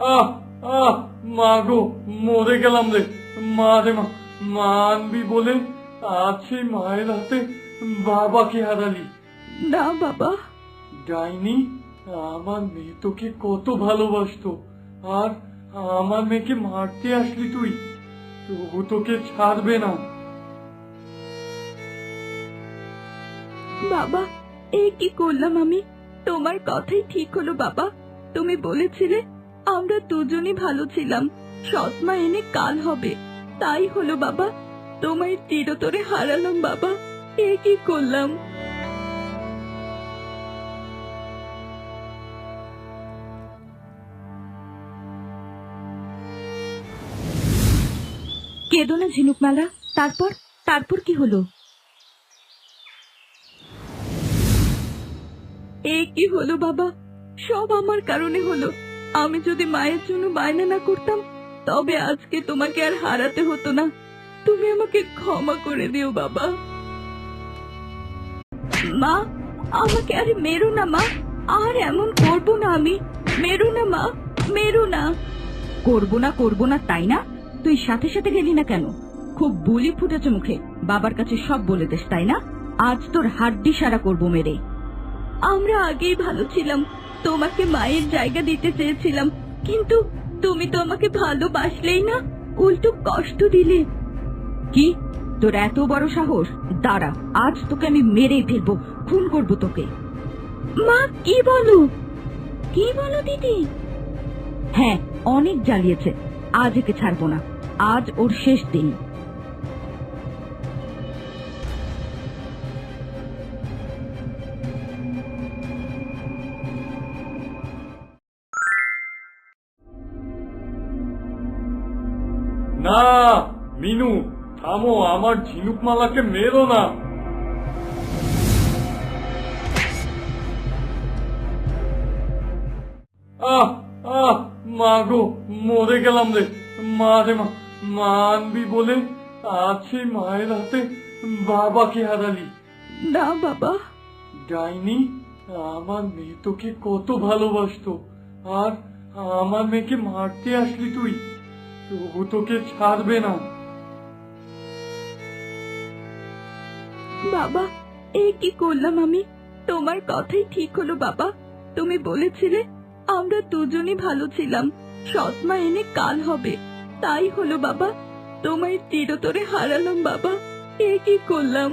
আহ আহ মা গো, মরে গেলাম রে। মা রে মা, মা আনবি বলে আজ সেই মায়ের হাতে বাবাকে হারালি। না বাবা। ডাইনি, আমার মেয়ে তোকে কত ভালোবাসতো, আর আমার মেয়েকে মারতে আসলি তুই। তবু তোকে ছাড়বে না। বাবা, এ কি করলাম আমি? তোমার কথাই ঠিক হলো বাবা। তুমি বলেছিলে আমরা দুজনই ভালো ছিলাম, সৎমা এনে কাল হবে। তাই হলো বাবা, তোমায় চিরতরে হারালাম বাবা। এ কি করলাম? কেঁদো না ঝিনুকমালা। তারপর তারপর কি হলো? এ কি হলো বাবা? সব আমার কারণে হলো। আমি যদি মায়ের জন্য বায়না না করতাম, তবে আজকে তোমাকে আর হারাতে হতো না। তুমি আমাকে ক্ষমা করে দিও বাবা। মা, আমাকে আরে মেরো না মা। আর এমন করবো না আমি। মেরো না মা, মেরো না। করবো না তাই না? তুই সাথে সাথে গেলি না কেন? খুব বুলি ফুটেছে মুখে, বাবার কাছে সব বলে দিস তাই না? আজ তোর হাড্ডি সারা করবো মেরে। আমরা আগেই ভালো ছিলাম, তোমাকে মায়ের জায়গা দিতে চেয়েছিলাম, কিন্তু তুমি তো আমাকে ভালোবাসলেই না, উল্টো কষ্ট দিলে। কি তোর এত বড় সাহস? দাঁড়া, আজ তোকে আমি মেরেই ফেলবো, খুন করবো তোকে। মা, কি বলো? কি বলো দিদি? হ্যাঁ, অনেক জ্বালিয়েছে, আজ একে ছাড়বো না। আজ ওর শেষ দিন। না মিনু, থামো, আমার ঝিনুকমালাকে মেরো না। আহ আহ মা গো, মরে গেলাম রে। মা রে মা, মা আনবি বলে আজ সেই মায়ের হাতে বাবাকে হারালি। না বাবা। ডাইনি, আমার মেয়ে তোকে কত ভালোবাসতো, আর আমার মেয়েকে মারতে আসলি তুই। তবু তোকে ছাড়বে না। বাবা, এ কি করলাম আমি? তোমার কথাই ঠিক হলো বাবা। তুমি বলেছিলে আমরা দুজনই ভালো ছিলাম, সৎমা এনে কাল হবে। তাই হলো বাবা, তোমায় চিরতরে হারালাম বাবা। এ কি করলাম?